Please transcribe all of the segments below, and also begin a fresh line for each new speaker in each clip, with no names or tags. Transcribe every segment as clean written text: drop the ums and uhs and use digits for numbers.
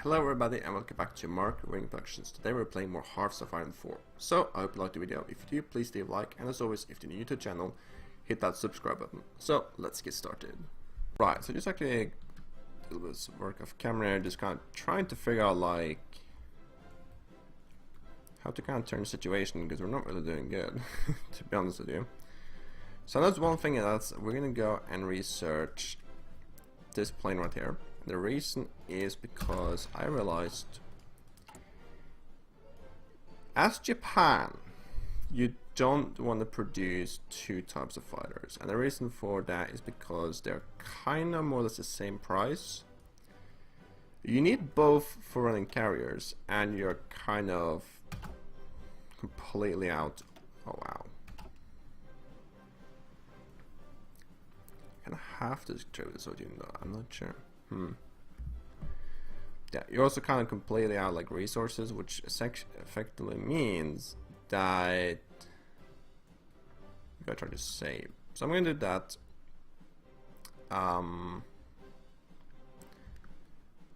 Hello everybody and welcome back to Mark Ring Productions. Today we're playing more Hearts of Iron 4. So, I hope you liked the video. If you do, please leave a like, and as always, if you're new to the channel, hit that subscribe button. So, let's get started. Right, so just actually a little bit of work off camera here, just kind of trying to figure out like how to kind of turn the situation, because we're not really doing good, to be honest with you. So that's one thing, that's we're gonna go and research this plane right here. The reason is because I realized as Japan you don't want to produce two types of fighters, and the reason for that is because they're kind of more or less the same price. You need both for running carriers, and you're kind of completely out. Oh wow, I kind of have to trade this Odin though, I'm not sure. Yeah, you're also kind of completely out like resources, which effectively means that you gotta try to save. So I'm gonna do that.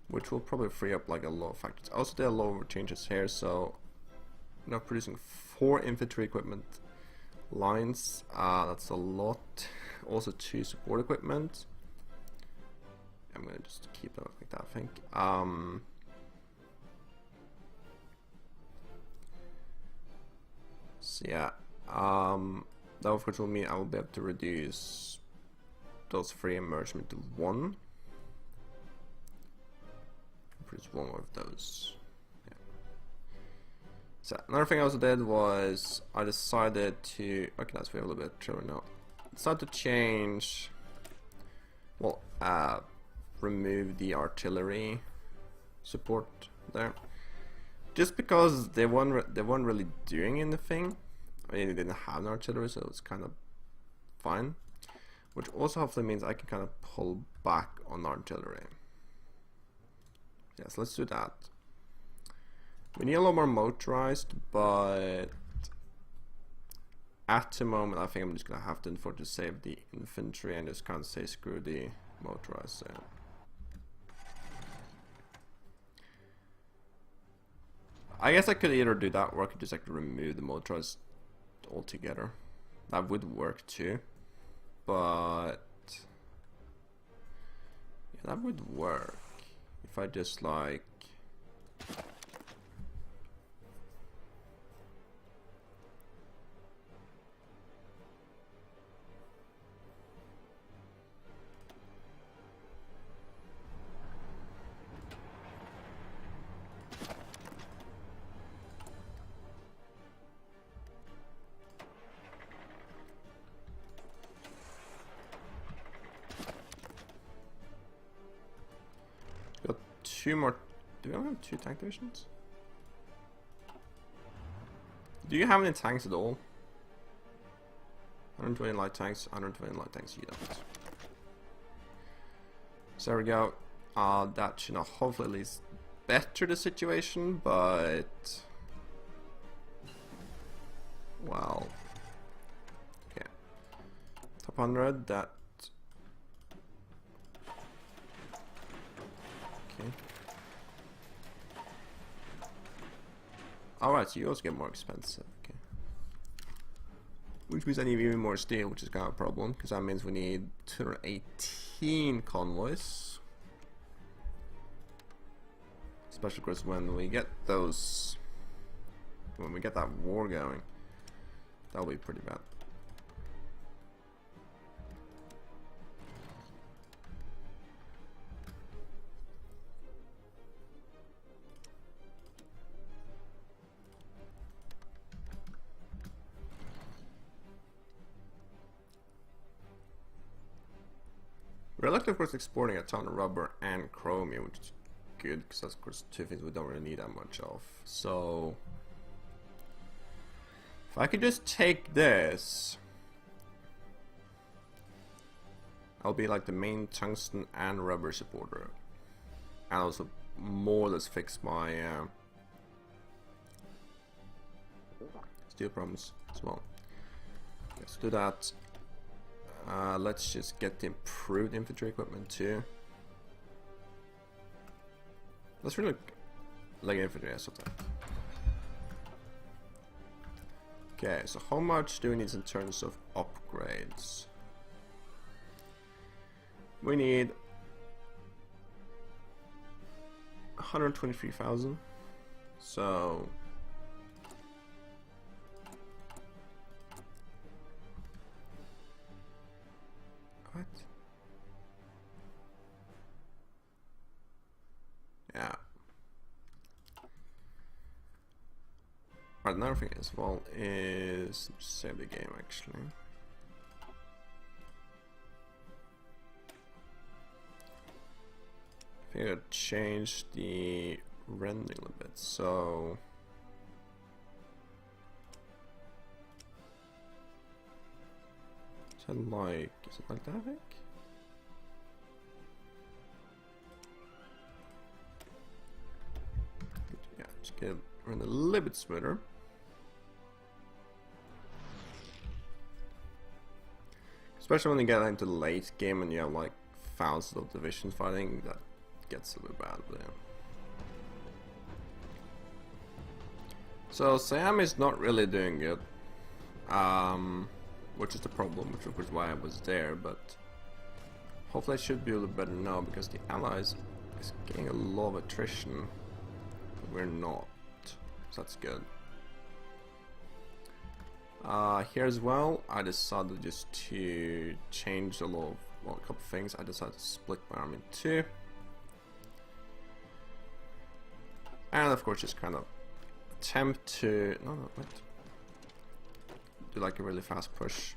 Which will probably free up like a lot of factors. I also did a lot of changes here, so I'm now producing 4 infantry equipment lines. That's a lot. Also 2 support equipment. I'm gonna just keep it like that, I think. So yeah, that of course will mean I will be able to reduce those 3 emergement to 1. Produce 1 more of those. Yeah. So another thing I also did was I decided to, okay, that's we have a little bit of trouble now. Decided to change, well, remove the artillery support there, just because they weren't really doing anything. I mean, they didn't have an artillery, so it's kind of fine. Which also hopefully means I can kind of pull back on artillery. Yes, let's do that. We need a lot more motorized, but at the moment I think I'm just gonna have to unfortunately save the infantry and just kind of say screw the motorized. So. I guess I could either do that or I could just like remove the motorized altogether. That would work too, but yeah, that would work if I just like got 2 more. Do we only have 2 tank divisions? Do you have any tanks at all? 120 light tanks, 120 light tanks, you don't. So there we go. That should now hopefully at least better the situation, but well, okay. Top 100, that okay. Alright, so you also get more expensive, okay. Which means I need even more steel, which is kind of a problem, because that means we need 218 convoys. Especially of course when we get those, when we get that war going, that'll be pretty bad. We're luckily of course exporting a ton of rubber and chromium, which is good because that's of course 2 things we don't really need that much of. So if I could just take this, I'll be like the main tungsten and rubber supporter, and also more or less fix my steel problems as well. Let's do that. Let's just get the improved infantry equipment too. Let's really like infantry as of that. Okay, so how much do we need in terms of upgrades? We need 123,000. So what? Yeah. Alright, another thing as well is save the game actually. I think I changed the rendering a little bit, so is it like that I think? Yeah, just get it run a little bit smoother. Especially when you get into the late game and you have like thousands of divisions fighting, that gets a little bad. But yeah. So Siam is not really doing good, which is the problem, which of course why I was there. But hopefully I should be a little better now because the Allies is getting a lot of attrition, but we're not, so that's good. Here as well, I decided just to change a lot of, well, a couple of things. I decided to split my army in two. And of course just kind of attempt to, wait. Do like a really fast push.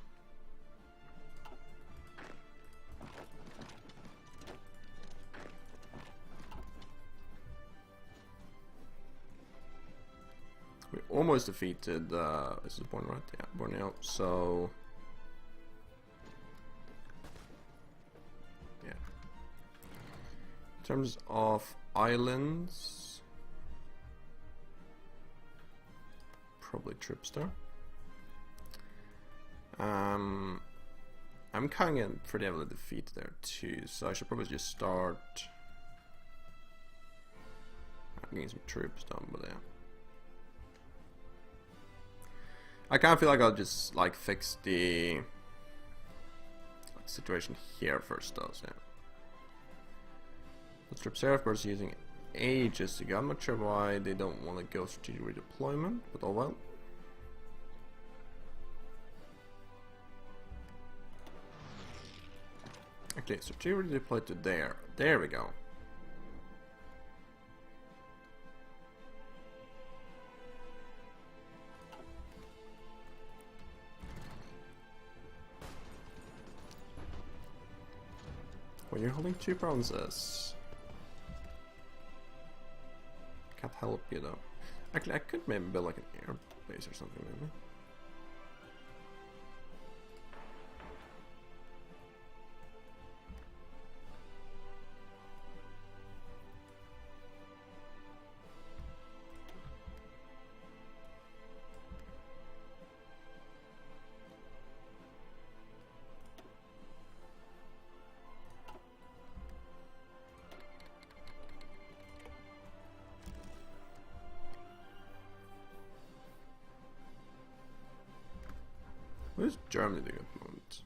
We almost defeated, this is Borneo, right? Yeah, Borneo, so yeah. In terms of islands, probably troops there. I'm kind of pretty heavily defeated there too, so I should probably just start getting some troops down, but yeah. I kind of feel like I'll just like fix the situation here first though, so yeah. The troops here of course using ages to go. I'm not sure why they don't want to go strategic redeployment, but oh well. Okay, strategic redeploy to there. There we go. Well, you're holding 2 provinces. Can't help you though. Actually, I could maybe build like an air base or something maybe. What is Germany doing at the moment?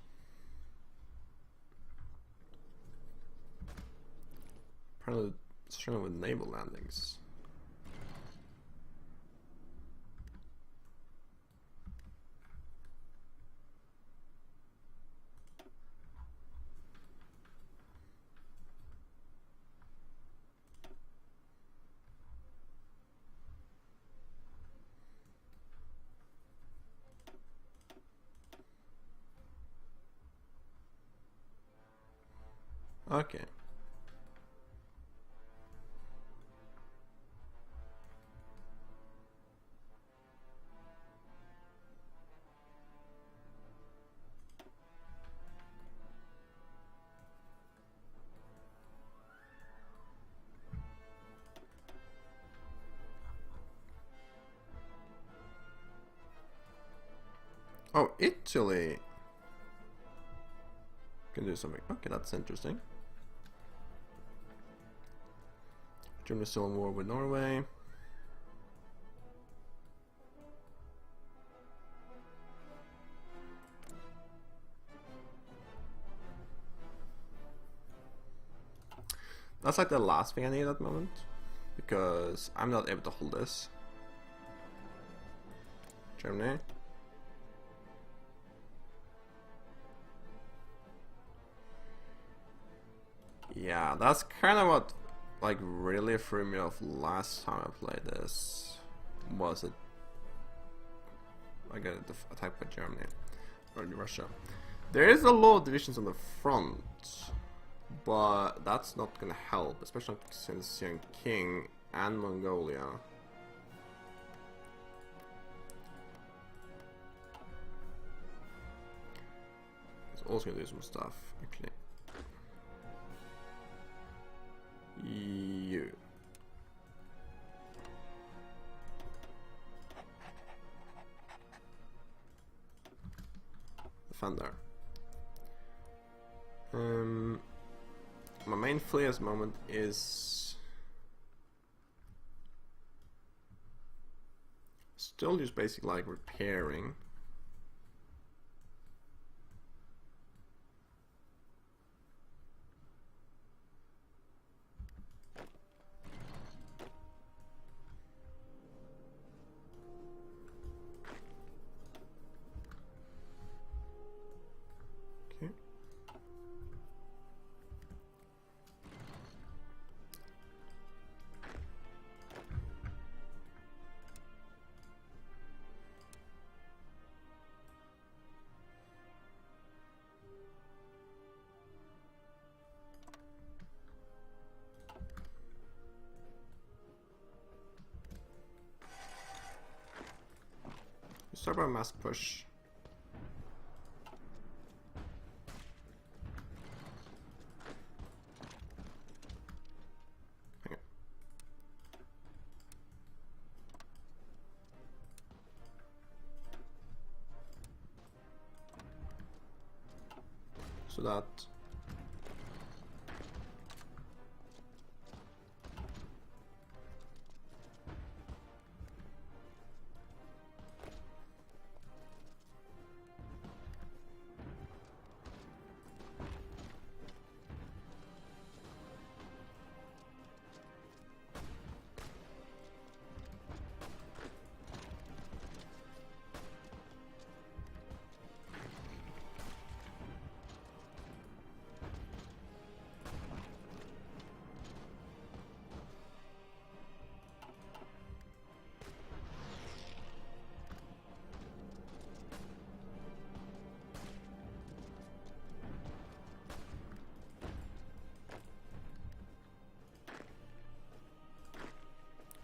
Apparently struggling with naval landings. Okay. Oh, Italy can do something. Okay, that's interesting. Germany still in war with Norway. That's like the last thing I need at the moment, because I'm not able to hold this. Germany. Yeah, that's kind of what like really threw me off last time I played this. Was it I got attacked by Germany or Russia? There is a lot of divisions on the front, but that's not gonna help, especially since Young King and Mongolia. It's also gonna do some stuff, actually. You. Defender. My main fleet at the moment is still just basically like repairing. Start by a mass push. Hang on. So that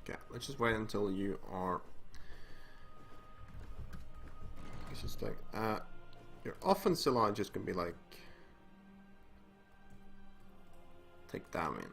okay, let's just wait until you are. It's just like your offensive line just gonna be like take them in.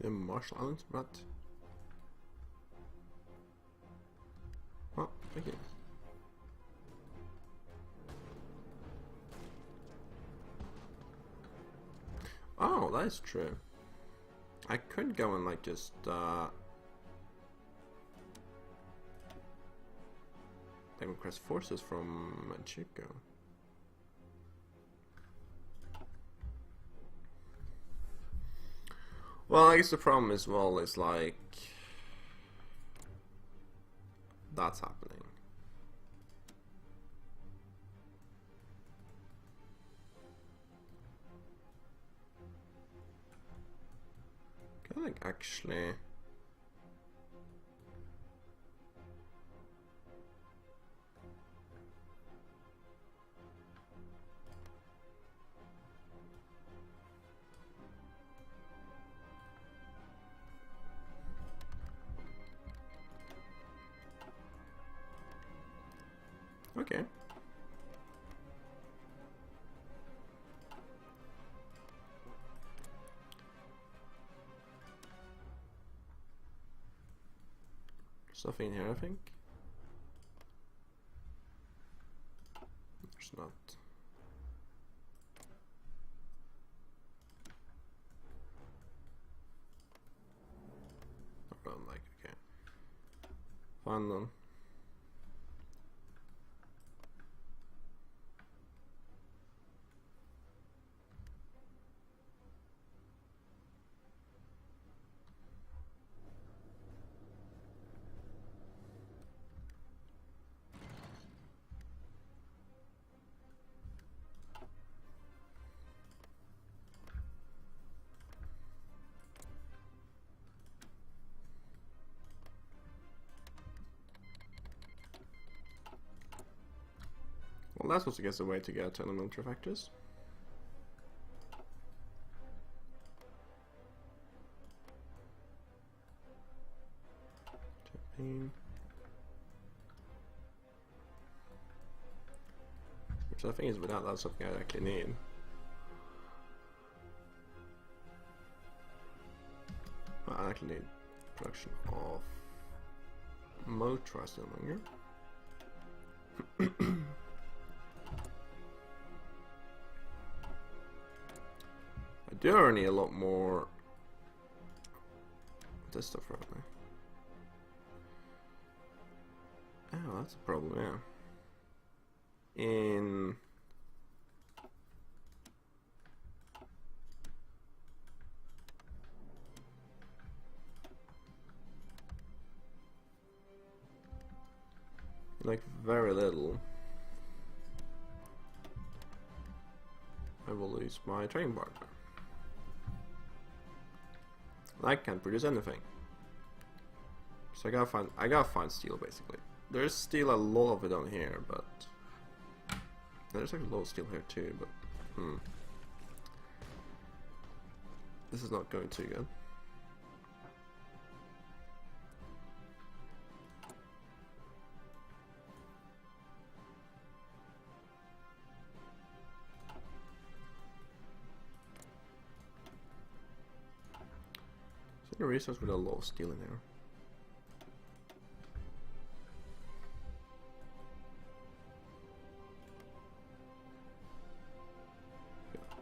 The Marshall Islands, but oh, thank you. Oh, that is true. I could go and like just claim request forces from Chico. Well, I guess the problem as well is like that's happening. Can I like actually? Okay. Stuff in here, I think. There's not. Around like, okay. Find them. Well, that's what I guess the way to get elemental factors. Japan. Which I think is without that something I actually need. Well, I actually need production of motorized longer. I do already need a lot more this stuff right now. Oh, that's a problem, yeah. In like very little, I will lose my trading partner. I can't produce anything, so I gotta find steel basically. There's still a lot of it on here, but there's actually a lot of steel here too. But this is not going too good. A resource with a lot of steel in there.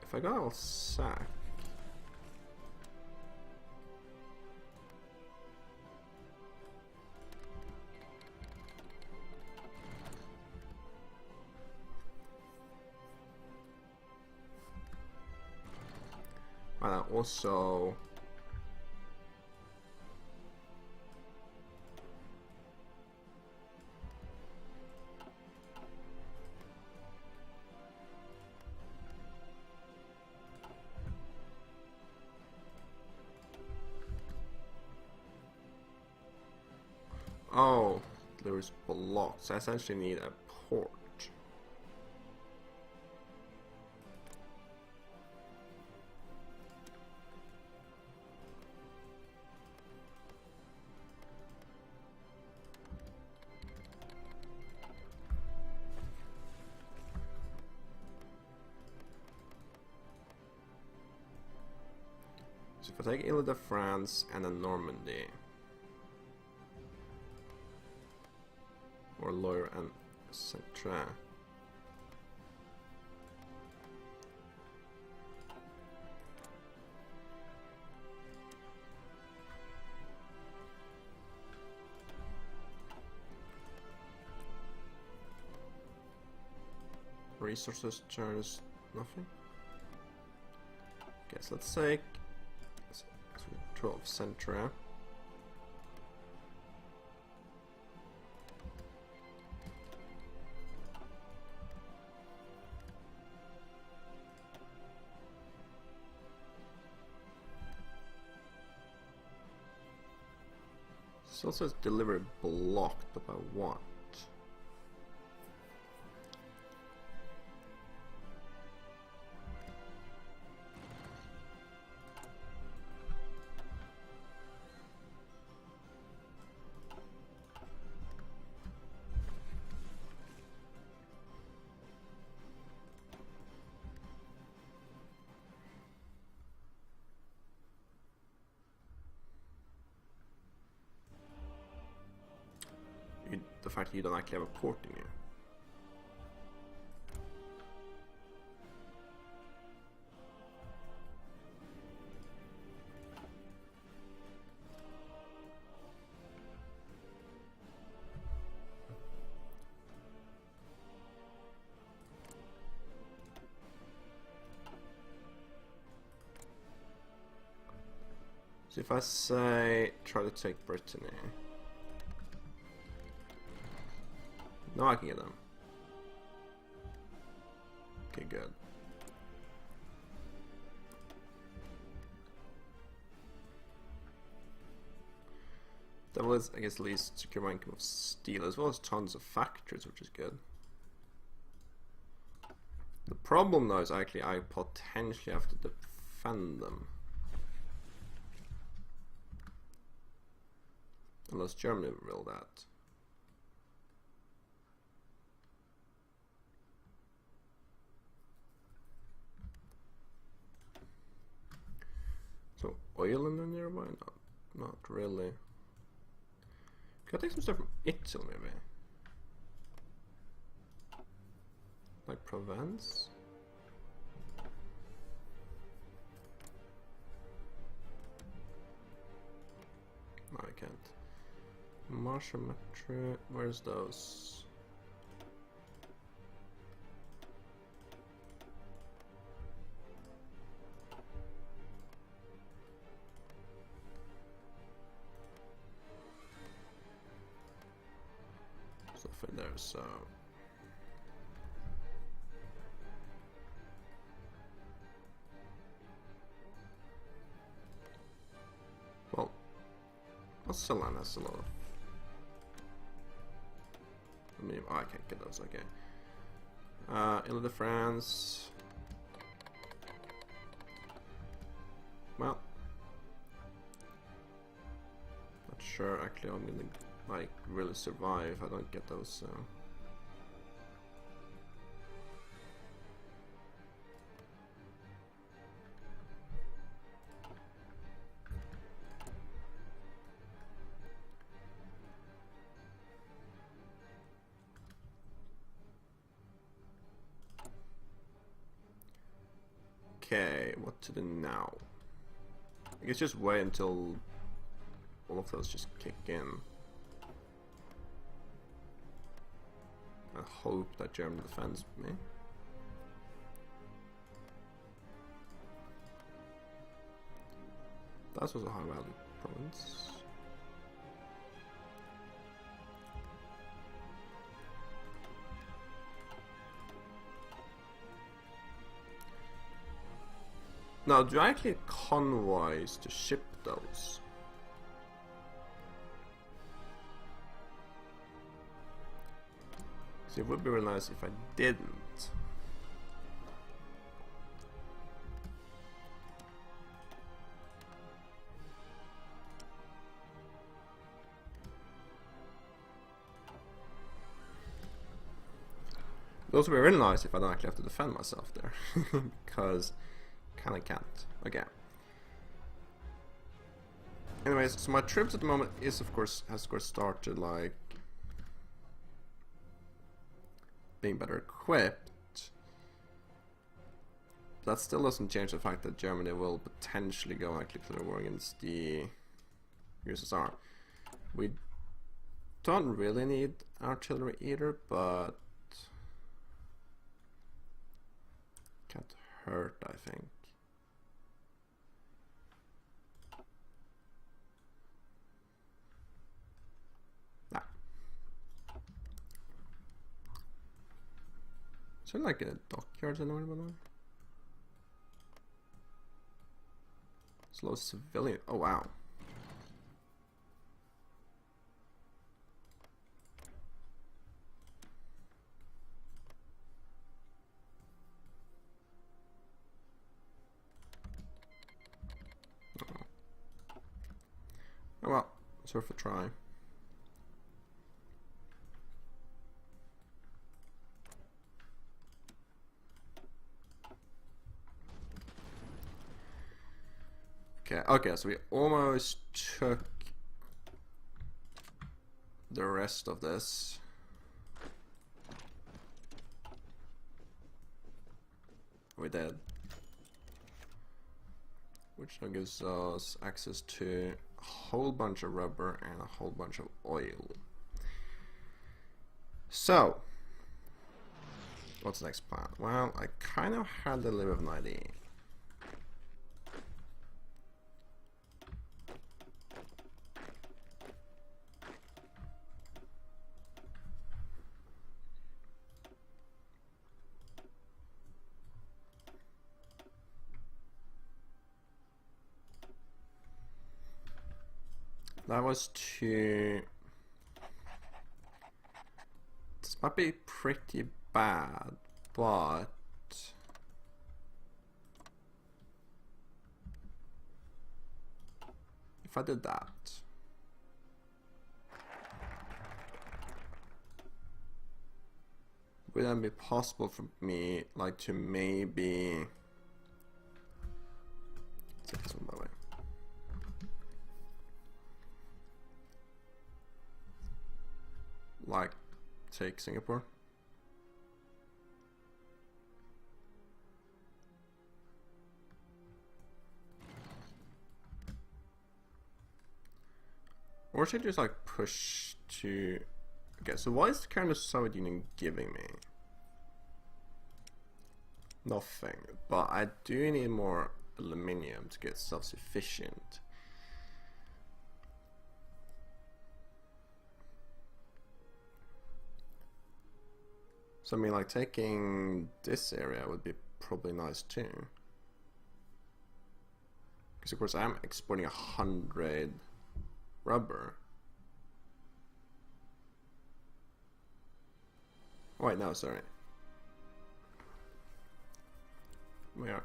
If I got all sack, also. Oh, there is blocks. I essentially need a port. So if I take Ile de France and then Normandy, or Loire and Saint-Tran. resources turns nothing. Okay, so let's take 12th century. This also says delivery blocked, but by what? The fact that you don't actually have a port in here. So if I say try to take Brittany. No, I can get them. Okay, good. That was, I guess, at least secure my income of steel, as well as tons of factories, which is good. The problem, though, is actually I potentially have to defend them. Unless Germany will that. So, oil in the nearby? No, not really. Can I take some stuff from Italy, maybe? Like Provence? No, I can't. Marshall Metro, where's those? Stuff in there, so. Well, Barcelona has a lot of. Oh, I can't get those, okay. Ile-de-France. Well. Not sure actually I'm gonna like really survive if I don't get those, so. Okay, what to do now? I guess just wait until all of those just kick in. I hope that Germany defends me. That was a high value province. Now, do I actually get convoys to ship those? See, it would be really nice if I didn't. It would also be really nice if I don't actually have to defend myself there, because kinda can't. Okay. Anyways, so my troops at the moment has of course started like being better equipped. But that still doesn't change the fact that Germany will potentially go actually to the war against the USSR. We don't really need artillery either, but Can't hurt, I think. Nah. Is there like a dockyard anywhere by the way? Slow civilian. Oh wow. Oh well, it's worth a try. Okay, so we almost took the rest of this. We did. Which now gives us access to a whole bunch of rubber and a whole bunch of oil. So, what's the next plan? Well, I kind of had a little bit of an idea. That was to... This might be pretty bad, but... If I did that... Would that be possible for me, like, to maybe... Take this one by the way. Like, take Singapore. Or should I just like push to... Okay, so what is the current Soviet Union giving me? Nothing, but I do need more aluminium to get self-sufficient. So I mean, like, taking this area would be probably nice too. Because of course I'm exporting 100 rubber. Oh, wait, no, sorry. We are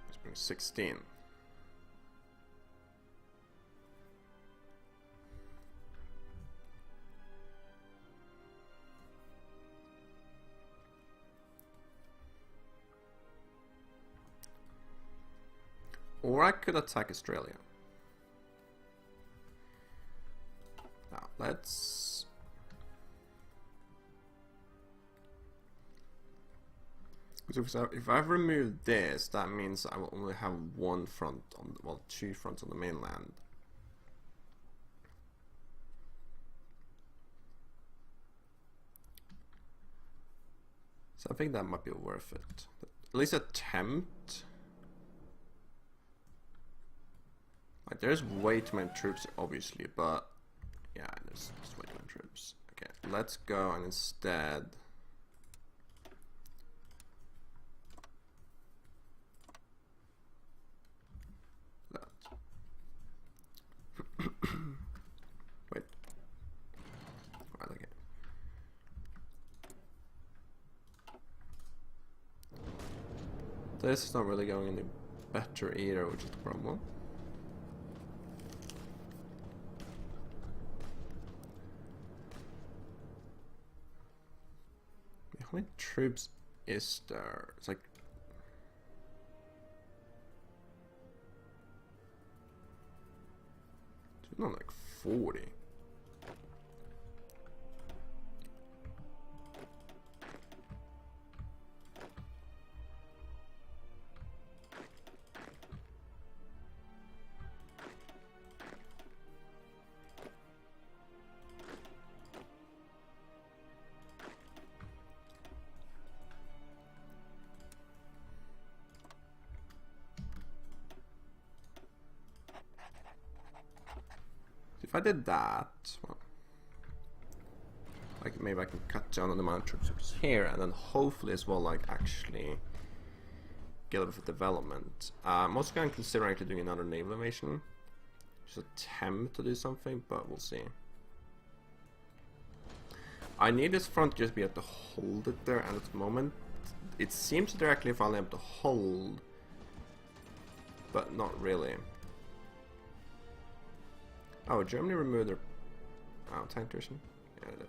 exporting 16. Or I could attack Australia. Now, let's... So if I remove this, that means I will only have one front on, well, two fronts on the mainland. So I think that might be worth it. At least attempt. Like, there's way too many troops, obviously, but yeah, there's just way too many troops. Okay, let's go and instead that. Wait. Right, okay. This is not really going any better either, which is the problem. How many troops is there? It's like... It's not like 40. I did that, well, like maybe I can cut down on the amount of troops here, and then hopefully as well, like actually get a bit of development. I'm also going to consider actually doing another naval invasion, just attempt to do something, but we'll see. I need this front to just be able to hold it there, and at the moment it seems that they're actually finally able to hold, but not really. Oh, Germany removed their tank division? Yeah, they did.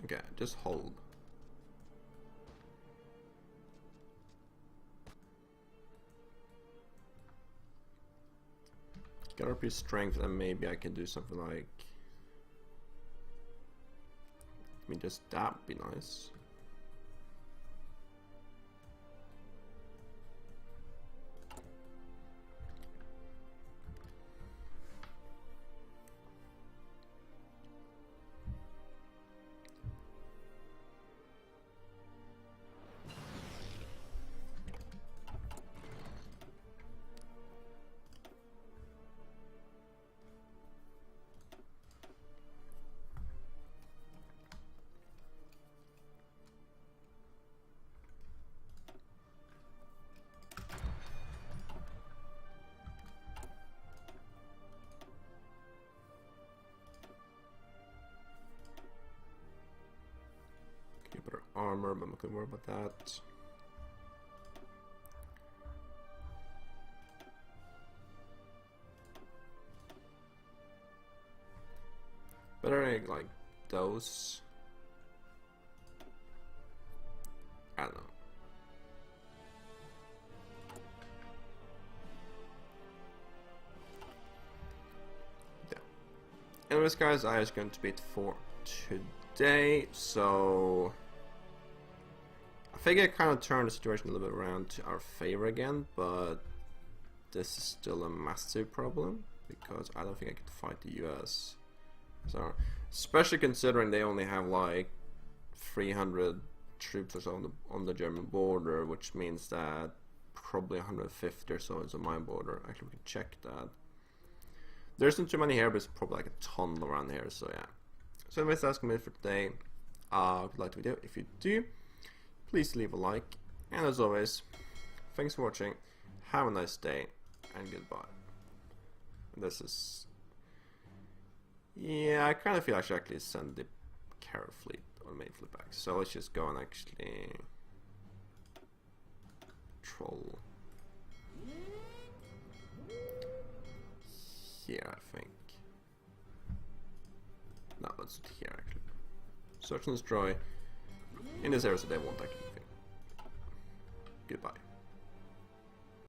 Okay, just hold. Get up your strength, and maybe I can do something like, I mean, just that would be nice. Better armor, but I'm not gonna worry about that. Better like those. I don't know. Yeah. Anyways, guys, I was going to be it for today, so I think I kind of turned the situation a little bit around to our favor again, but this is still a massive problem because I don't think I could fight the US. So, especially considering they only have like 300 troops or so on the German border, which means that probably 150 or so is on my border. Actually, we can check that. There isn't too many here, but it's probably like a ton around here. So yeah. So anyways, that's gonna be it for today. If you liked the video, if you do, please leave a like. And as always, thanks for watching. Have a nice day and goodbye. This is, yeah, I kind of feel I should actually send the carrier fleet or main fleet back. So let's just go and actually troll here, I think. No, let's do here actually. Search and destroy in this area so they won't actually think. Goodbye.